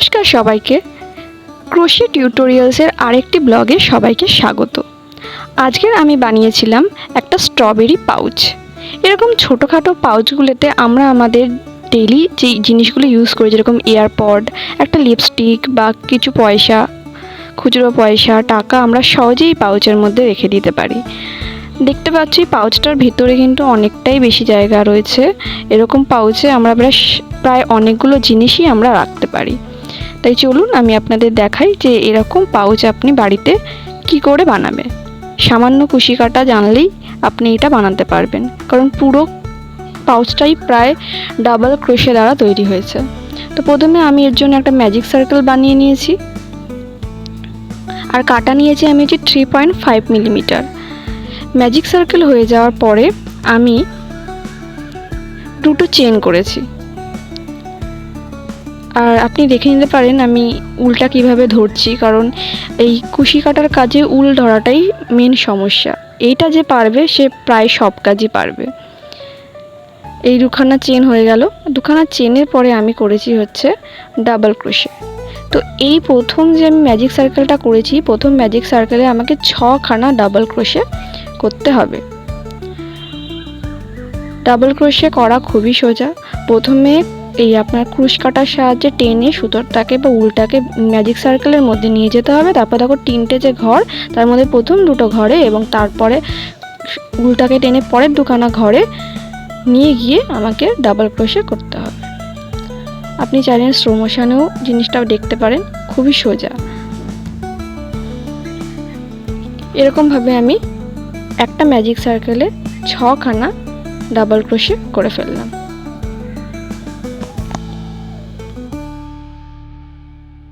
নমস্কার সবাইকে, ক্রোশে টিউটোরিয়ালসের আরেকটি ব্লগে সবাইকে স্বাগত। আজকের আমি বানিয়েছিলাম একটা স্ট্রবেরি পাউচ। এরকম ছোটোখাটো পাউচগুলোতে আমরা আমাদের ডেইলি যে জিনিসগুলো ইউজ করি, যেরকম এয়ারপড, একটা লিপস্টিক বা কিছু পয়সা, খুচরো পয়সা, টাকা আমরা সহজেই পাউচের মধ্যে রেখে দিতে পারি। দেখতে পাচ্ছি পাউচটার ভিতরে কিন্তু অনেকটাই বেশি জায়গা রয়েছে। এরকম পাউচে আমরা প্রায় অনেকগুলো জিনিসই আমরা রাখতে পারি। তাই চলুন আমি আপনাদের দেখাই যে এরকম পাউচ আপনি বাড়িতে কি করে বানাবেন। সামান্য কুশি কাটা জানলেই আপনি এটা বানাতে পারবেন, কারণ পুরো পাউচটাই প্রায় ডাবল ক্রোশে দ্বারা তৈরি হয়েছে। তো প্রথমে আমি এর জন্য একটা ম্যাজিক সার্কেল বানিয়ে নিয়েছি, আর কাটা নিয়েছি আমি 3.5 মিলিমিটার। ম্যাজিক সার্কেল হয়ে যাওয়ার পরে আমি দুটো চেন করেছি, আর আপনি দেখে নিতে পারেন আমি উলটা কিভাবে ধরছি, কারণ এই কুশি কাটার কাজে উল ধরাটাই মেন সমস্যা। এইটা যে পারবে সে প্রায় সব কাজই পারবে। এই দুখানা চেন হয়ে গেল। দুখানা চেনের পরে আমি করেছি হচ্ছে ডাবল ক্রোশে। তো এই প্রথম যে আমি ম্যাজিক সার্কেলটা করেছি, প্রথম ম্যাজিক সার্কেলে আমাকে 6খানা ডাবল ক্রোশে করতে হবে। ডাবল ক্রোশে করা খুবই সোজা। প্রথমে এই আপনার ক্রুশ কাটার সাহায্যে টেনে সুতোটাকে বা উলটাকে ম্যাজিক সার্কেলের মধ্যে নিয়ে যেতে হবে। তারপর দেখো তিনটে যে ঘর, তার মধ্যে প্রথম দুটো ঘরে এবং তারপরে উলটাকে টেনে পরের দুখানা ঘরে নিয়ে গিয়ে আমাকে ডাবল ক্রোশে করতে হবে। আপনি চাইলে স্লো মোশনেও জিনিসটাও দেখতে পারেন, খুবই সোজা। এরকমভাবে আমি একটা ম্যাজিক সার্কেলে 6খানা ডাবল ক্রোশে করে ফেললাম।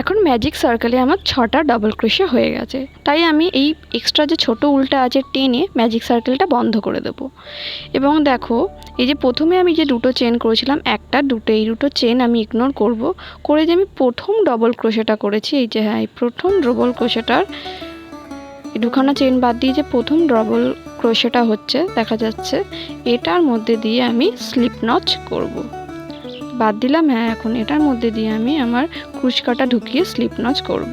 এখন ম্যাজিক সার্কেলে আমার 6টা ডাবল ক্রোশে হয়ে গেছে, তাই আমি এই এক্সট্রা যে ছোট উলটা আছে টেনে ম্যাজিক সার্কেলটা বন্ধ করে দেব। এবং দেখো এই যে প্রথমে আমি যে দুটো চেন করেছিলাম, একটা দুটো, এই দুটো চেন আমি ইগনোর করব করে যে আমি প্রথম ডবল ক্রোশেটা করেছি, এই যে হ্যাঁ এই প্রথম ডবল ক্রোশেটার এই দুখানা চেন বাদ দিয়ে যে প্রথম ডবল ক্রোশেটা হচ্ছে দেখা যাচ্ছে, এটার মধ্যে দিয়ে আমি স্লিপ নচ করব। বাদ দিলাম, হ্যাঁ এখন এটার মধ্যে দিয়ে আমি আমার ক্রুশ কাটা ঢুকিয়ে স্লিপ নচ করব।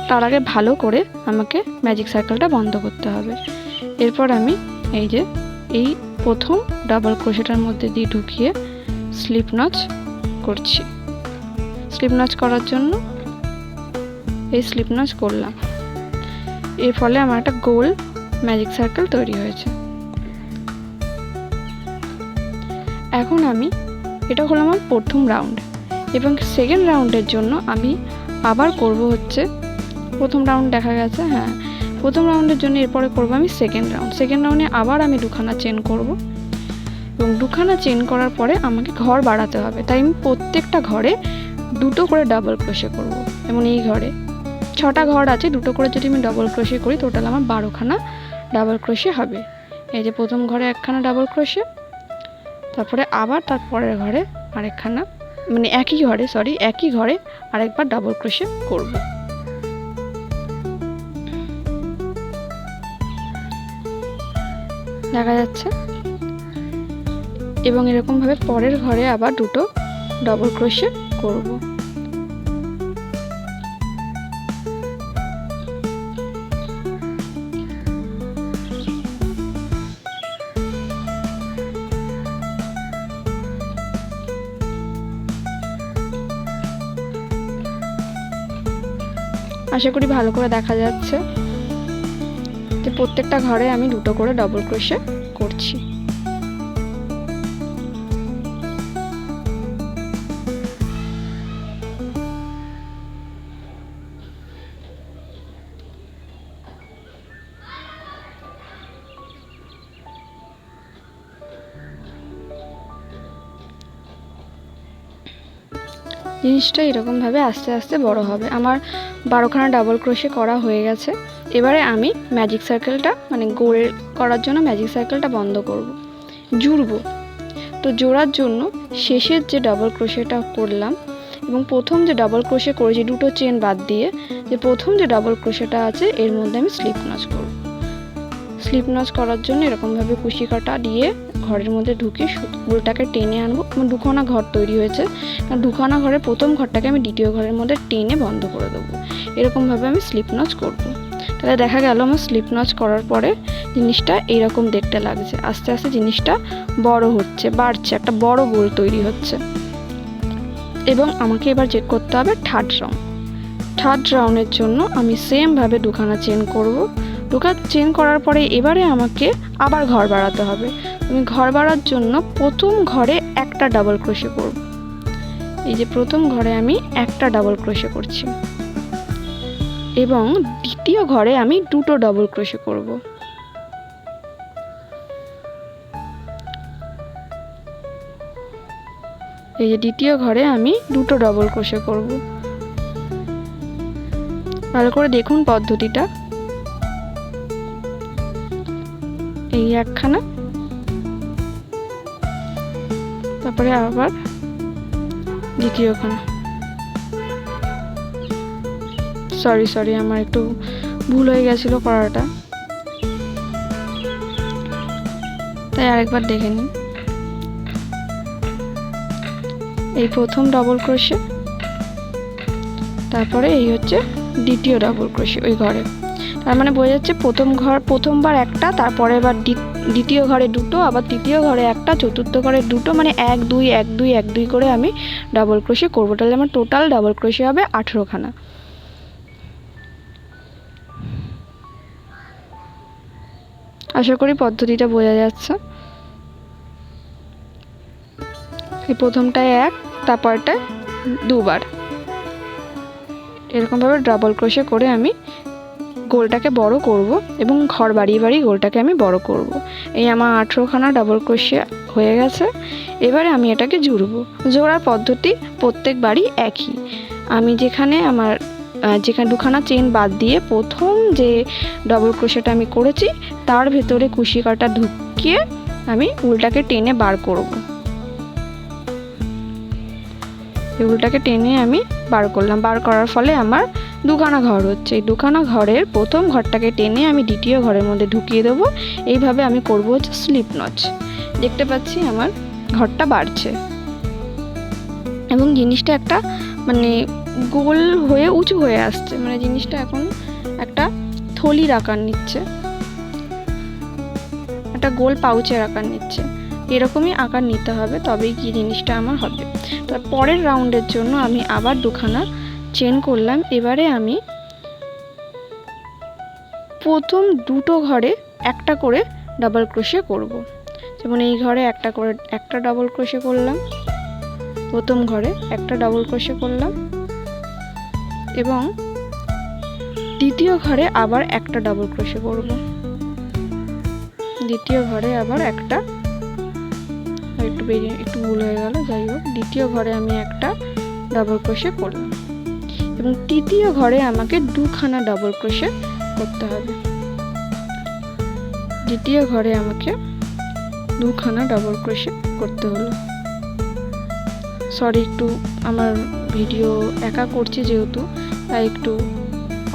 তার আগে ভালো করে আমাকে ম্যাজিক সার্কেলটা বন্ধ করতে হবে। এরপর আমি এই যে এই প্রথম ডাবল ক্রোশেটার মধ্যে দিয়ে ঢুকিয়ে স্লিপ নচ করছি। স্লিপ নচ করার জন্য এই স্লিপ নচ করলাম, এর ফলে আমার একটা গোল ম্যাজিক সার্কেল তৈরি হয়েছে। এখন আমি এটা হলো আমার প্রথম রাউন্ড, এবং সেকেন্ড রাউন্ডের জন্য আমি আবার করব হচ্ছে প্রথম রাউন্ড দেখা গেছে, হ্যাঁ প্রথম রাউন্ডের জন্য এরপরে করব আমি সেকেন্ড রাউন্ড। সেকেন্ড রাউন্ডে আবার আমি দুখানা চেন করব, এবং দুখানা চেন করার পরে আমাকে ঘর বাড়াতে হবে, তাই আমি প্রত্যেকটা ঘরে দুটো করে ডাবল ক্রোশে করব। যেমন এই ঘরে 6টা ঘর আছে, দুটো করে যদি আমি ডাবল ক্রোশে করি টোটাল আমার 12খানা ডাবল ক্রোশে হবে। এই যে প্রথম ঘরে একখানা ডাবল ক্রোশে, তারপরে আবার তার পরের ঘরে আরেকখানা, মানে একই ঘরে আরেকবার ডাবল ক্রোশে করব। দেখা যাচ্ছে, এবং এরকম ভাবে পরের ঘরে আবার দুটো ডাবল ক্রোশে করব। আশা করি ভালো করে দেখা যাচ্ছে যে প্রত্যেকটা ঘরে আমি দুটো করে ডাবল ক্রোশে করছি। জিনিসটা এরকমভাবে আস্তে আস্তে বড় হবে। আমার 12খানা ডাবল ক্রোশে করা হয়ে গেছে। এবারে আমি ম্যাজিক সার্কেলটা মানে গোল করার জন্য ম্যাজিক সার্কেলটা বন্ধ করব, জুড়ব। তো জোড়ার জন্য শেষের যে ডাবল ক্রোশেটা করলাম এবং প্রথম যে ডাবল ক্রোশে করেছি দুটো চেন বাদ দিয়ে, যে প্রথম যে ডাবল ক্রোশেটা আছে এর মধ্যে আমি স্লিপ নচ করব। স্লিপ নচ করার জন্য এরকমভাবে কুশি কাটা দিয়ে ঘরের মধ্যে ঢুকে উলটাকে টেনে আনবো। আমার দুখানা ঘর তৈরি হয়েছে, কারণ দুখানা ঘরে প্রথম ঘরটাকে আমি দ্বিতীয় ঘরের মধ্যে টেনে বন্ধ করে দেবো। এরকমভাবে আমি স্লিপ নচ করবো। তাহলে দেখা গেল আমার স্লিপ নচ করার পরে জিনিসটা এইরকম দেখতে লাগছে, আস্তে আস্তে জিনিসটা বড় হচ্ছে, বাড়ছে, একটা বড় গোল তৈরি হচ্ছে। এবং আমাকে এবার চেক করতে হবে থার্ড রাউন্ডের জন্য আমি সেমভাবে দুখানা চেন করব। দুখানা চেন করার পরে এবারে আমাকে আবার ঘর বাড়াতে হবে। আমি ঘর বাড়ার জন্য প্রথম ঘরে একটা ডাবল ক্রোশে করব। এই যে প্রথম ঘরে আমি একটা ডাবল ক্রোশে করছি এবং দ্বিতীয় ঘরে আমি দুটো ডাবল ক্রোশে করব। এই যে দ্বিতীয় ঘরে আমি দুটো ডাবল ক্রোশে করব। ভালো করে দেখুন পদ্ধতিটা। এই একখানা, তারপরে আবার দ্বিতীয়খানা। সরি আমার একটু ভুল হয়ে গেছিল করাটা, তাই আরেকবার দেখে নিন। এই প্রথম ডাবল ক্রোশে, তারপরে এই হচ্ছে দ্বিতীয় ডাবল ক্রোশে ওই ঘরে। তার মানে বোঝা যাচ্ছে প্রথমবার একটা, তারপরে এবার দ্বিতীয় ঘরে দুটো, আবার তৃতীয় ঘরে একটা, চতুর্থ ঘরে দুটো, মানে 1 2 1 2 1 2 করে আমি ডাবল ক্রোশে করবো। তাহলে আমার টোটাল ডাবল ক্রোশে হবে 18খানা। আশা করি পদ্ধতিটা বোঝা যাচ্ছে। এই প্রথমটায় 1, তারপরটায় দুবার, এরকমভাবে ডাবল ক্রোশে করে আমি গোলটাকে বড় করব এবং ঘর বাড়িয়ে বাড়িয়ে গোলটাকে আমি বড় করব। এই আমার 18খানা ডাবল ক্রোশে হয়ে গেছে। এবারে আমি এটাকে জুড়বো। জোড়ার পদ্ধতি প্রত্যেকবারই একই। আমি যেখানে দুখানা চেন বাদ দিয়ে প্রথম যে ডাবল ক্রোশেটা আমি করেছি তার ভেতরে কুশি কাটা ঢুকিয়ে আমি উলটাকে টেনে বার করব। উলটাকে টেনে আমি বার করলাম। বার করার ফলে আমার দুখানা ঘর হচ্ছে। এই দুখানা ঘরের প্রথম ঘরটাকে টেনে আমি দ্বিতীয় ঘরের মধ্যে ঢুকিয়ে দেবো। এইভাবে আমি করব হচ্ছে স্লিপ নচ। দেখতে পাচ্ছি আমার ঘরটা বাড়ছে এবং জিনিসটা একটা মানে গোল হয়ে উঁচু হয়ে আসছে, মানে জিনিসটা এখন একটা থলির আকার নিচ্ছে, একটা গোল পাউচের আকার নিচ্ছে। এরকমই আকার নিতে হবে, তবেই কি জিনিসটা আমার হবে। তো পরের রাউন্ডের জন্য আমি আবার দুখানা চেন করলাম। এবারে আমি প্রথম দুটো ঘরে একটা করে ডাবল ক্রোশে করব। যেমন এই ঘরে একটা ডাবল ক্রোশে করলাম, প্রথম ঘরে একটা ডাবল ক্রোশে করলাম এবং দ্বিতীয় ঘরে আবার একটা ডাবল ক্রোশে করব। দ্বিতীয় ঘরে আবার একটা, একটু ভুল হয়ে গেল, যাই হোক, দ্বিতীয় ঘরে আমি একটা ডাবল ক্রোশে করলাম এবং তৃতীয় ঘরে আমাকে দুখানা ডাবল ক্রোশে করতে হবে। দ্বিতীয় ঘরে আমাকে দুখানা ডাবল ক্রোশে করতে হলো। সরি, একটু আমার ভিডিও একা করছি যেহেতু, তাই একটু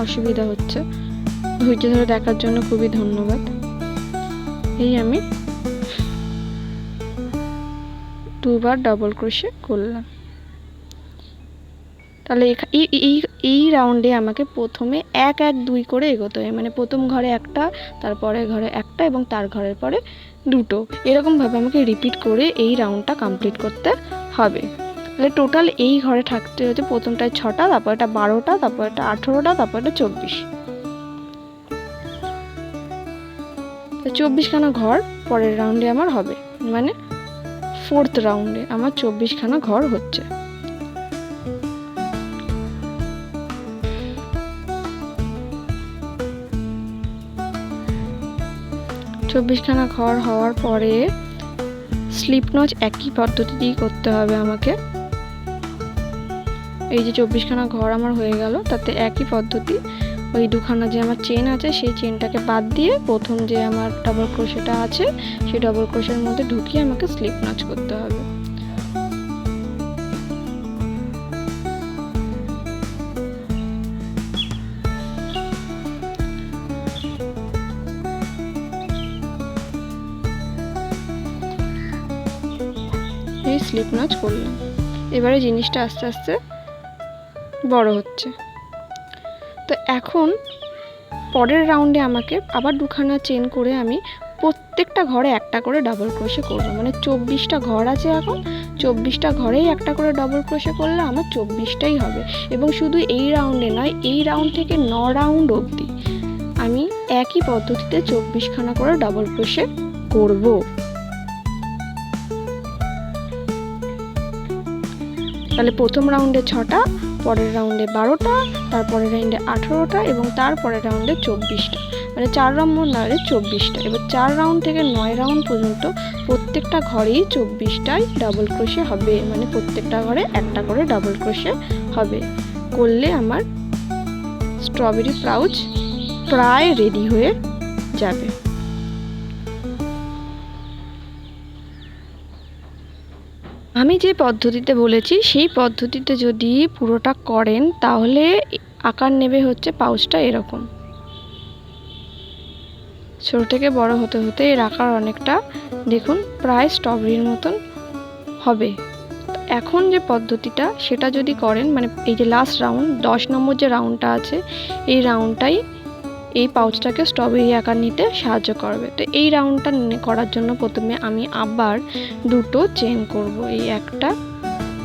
অসুবিধা হচ্ছে। ধৈর্য ধরে দেখার জন্য খুবই ধন্যবাদ। এই আমি দুবার ডাবল ক্রোশে করলাম। তাহলে এই রাউন্ডে আমাকে প্রথমে 1 1 2 করে এগোতে হবে, মানে প্রথম ঘরে একটা, তারপরে ঘরে একটা এবং তার ঘরের পরে দুটো, এরকমভাবে আমাকে রিপিট করে এই রাউন্ডটা কমপ্লিট করতে হবে। তাহলে টোটাল এই ঘরে থাকতে হচ্ছে প্রথমটায় 6টা, তারপর এটা 12টা, তারপর এটা 18টা, তারপর এটা 24। 24খানা ঘর পরের রাউন্ডে আমার হবে, মানে 4th রাউন্ডে আমার 24খানা ঘর হচ্ছে। চব্বিশখানা ঘর হওয়ার পরে স্লিপ নচ একই পদ্ধতিতেই করতে হবে আমাকে। এই যে 24খানা ঘর আমার হয়ে গেল, তাতে একই পদ্ধতি। ওই দুখানা যে আমার চেন আছে সেই চেনটাকে বাদ দিয়ে প্রথম যে আমার ডাবল ক্রোশেটা আছে সেই ডাবল ক্রোশের মধ্যে ঢুকিয়ে আমাকে স্লিপ নচ করতে হবে। স্লিপ নচ করলাম। এবারে জিনিসটা আস্তে আস্তে বড় হচ্ছে। তো এখন পরের রাউন্ডে আমাকে আবার দুখানা চেন করে আমি প্রত্যেকটা ঘরে একটা করে ডাবল ক্রোশে করব। মানে 24টা ঘর আছে, এখন 24টা ঘরেই একটা করে ডাবল ক্রোশে করলে আমার 24টাই হবে। এবং শুধু এই রাউন্ডে নয়, এই রাউন্ড থেকে 9 রাউন্ড অবধি আমি একই পদ্ধতিতে 24খানা করে ডাবল ক্রোশে করব। তাহলে প্রথম রাউন্ডে 6টা, পরের রাউন্ডে 12টা, তারপরের রাউন্ডে 18টা এবং তারপরের রাউন্ডে 24টা, মানে 4 রাউন্ড নাহলে 24টা। এবার 4 রাউন্ড থেকে 9 রাউন্ড পর্যন্ত প্রত্যেকটা ঘরেই 24টাই ডাবল ক্রোশে হবে, মানে প্রত্যেকটা ঘরে একটা করে ডাবল ক্রোশে হবে। করলে আমার স্ট্রবেরি পাউচ প্রায় রেডি হয়ে যাবে। আমি যে পদ্ধতিতে বলেছি সেই পদ্ধতিতে যদি পুরোটা করেন তাহলে আকার নেবে হচ্ছে পাউচটা এরকম। ছোট থেকে বড় হতে হতে এর আকার অনেকটা দেখুন প্রায় স্ট্রবেরির মতন হবে। এখন যে পদ্ধতিটা সেটা যদি করেন, মানে এই যে লাস্ট রাউন্ড 10 নম্বর যে রাউন্ডটা আছে, এই রাউন্ডটাই এই পাউচটাকে স্ট্রবেরি আকার নিতে সাহায্য করবে। তো এই রাউন্ডটা করার জন্য প্রথমে আমি আবার দুটো চেন করব, এই একটা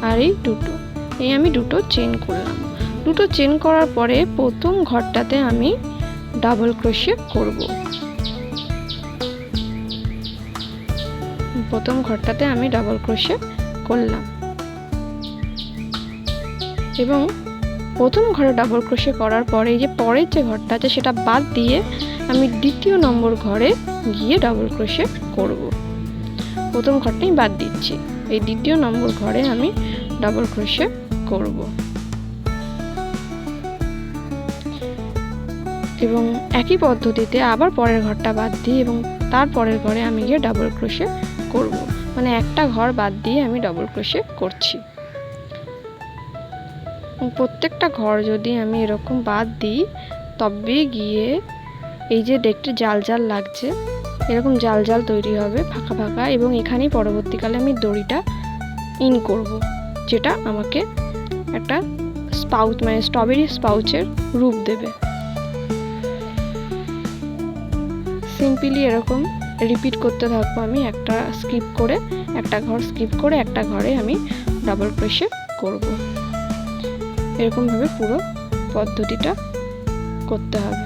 আর এই দুটো, এই আমি দুটো চেন করলাম। দুটো চেন করার পরে প্রথম ঘরটাতে আমি ডাবল ক্রোশে করব। প্রথম ঘরটাতে আমি ডাবল ক্রোশে করলাম এবং প্রথম ঘরে ডাবল ক্রোশে করার পরে এই যে পরের যে ঘরটা আছে সেটা বাদ দিয়ে আমি দ্বিতীয় নম্বর ঘরে গিয়ে ডাবল ক্রোশে করব। প্রথম ঘরটাই বাদ দিচ্ছি, এই দ্বিতীয় নম্বর ঘরে আমি ডাবল ক্রোশে করব এবং একই পদ্ধতিতে আবার পরের ঘরটা বাদ দিয়ে এবং তারপরের ঘরে আমি গিয়ে ডাবল ক্রোশে করব। মানে একটা ঘর বাদ দিয়ে আমি ডাবল ক্রোশে করছি। প্রত্যেকটা ঘর যদি আমি এরকম বাদ দিই তবে গিয়ে এই যে দেখতে জাল জাল লাগছে এরকম জাল জাল তৈরি হবে ফাঁকা ফাঁকা, এবং এখানেই পরবর্তীকালে আমি দড়িটা ইন করব, যেটা আমাকে একটা স্পাউচ মানে স্ট্রবেরি স্পাউচের রূপ দেবে। সিম্পলি এরকম রিপিট করতে থাকবো আমি, একটা স্কিপ করে একটা ঘর স্কিপ করে একটা ঘরে আমি ডাবল ক্রোশে করব। এরকমভাবে পুরো পদ্ধতিটা করতে হবে।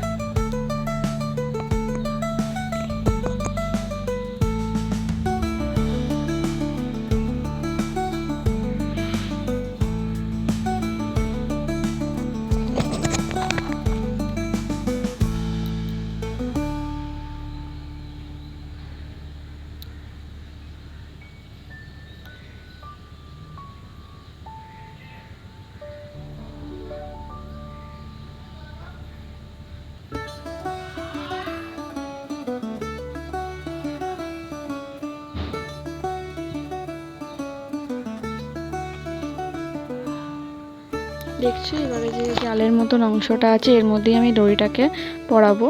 দেখছি এবারে যে জালের মতন অংশটা আছে এর মধ্যেই আমি দড়িটাকে পরাবো,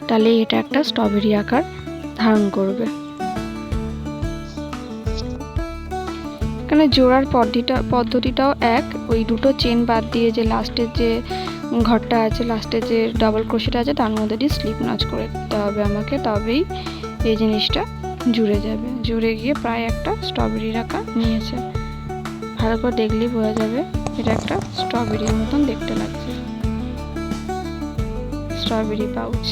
তাহলে এটা একটা স্ট্রবেরি আকার ধারণ করবে। এখানে জোড়ার পদ্ধতিটাও এক, ওই দুটো চেন বাদ দিয়ে যে লাস্টের যে ঘরটা আছে, লাস্টের যে ডাবল ক্রোশেটা আছে তার মধ্যে দিয়ে স্লিপ নচ করে দিতে হবে আমাকে, তবেই এই জিনিসটা জুড়ে যাবে। জুড়ে গিয়ে প্রায় একটা স্ট্রবেরির আকার নিয়েছে। ভালো করে দেখলেই বোঝা যাবে এটা একটা স্ট্রবেরির মতন দেখতে লাগছে। স্ট্রবেরি পাউচ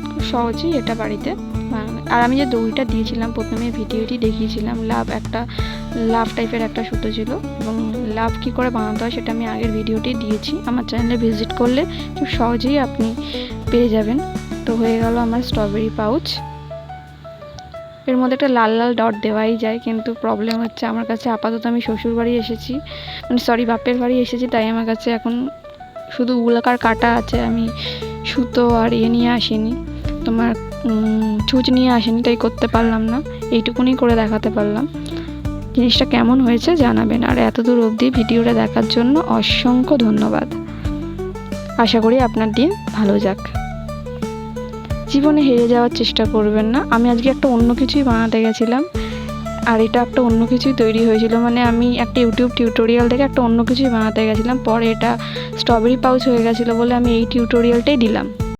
খুব সহজেই এটা বাড়িতে বানানো। আর আমি যে দড়িটা দিয়েছিলাম প্রথমে ভিডিওটি দেখিয়েছিলাম, লাভ টাইপের একটা সুতো ছিল, এবং লাভ কী করে বানাতে হয় সেটা আমি আগের ভিডিওটি দিয়েছি। আমার চ্যানেলে ভিজিট করলে খুব সহজেই আপনি পেয়ে যাবেন। তো হয়ে গেল আমার স্ট্রবেরি পাউচ। এর মধ্যে একটা লাল লাল ডট দেওয়াই যায়, কিন্তু প্রবলেম হচ্ছে আমার কাছে আপাতত আমি শ্বশুর বাড়ি এসেছি, মানে সরি বাপের বাড়ি এসেছি, তাই আমার কাছে এখন শুধু উলাকার কাটা আছে, আমি সুতো আর নিয়ে আসিনি, তোমার ছুঁচ নিয়ে আসিনি, তাই করতে পারলাম না। এইটুকুনি করে দেখাতে পারলাম। জিনিসটা কেমন হয়েছে জানাবেন, আর এতদূর অবধি ভিডিওটা দেখার জন্য অসংখ্য ধন্যবাদ। আশা করি আপনার দিন ভালো যাক। জীবনে হেরে যাওয়ার চেষ্টা করবেন না। আমি আজকে একটা অন্য কিছুই বানাতে গেছিলাম, আর এটা একটা অন্য কিছুই তৈরি হয়েছিল, মানে আমি একটা ইউটিউব টিউটোরিয়াল দেখে একটা অন্য কিছুই বানাতে গেছিলাম, পরে এটা স্ট্রবেরি পাউচ হয়ে গেছিলো বলে আমি এই টিউটোরিয়ালটাই দিলাম।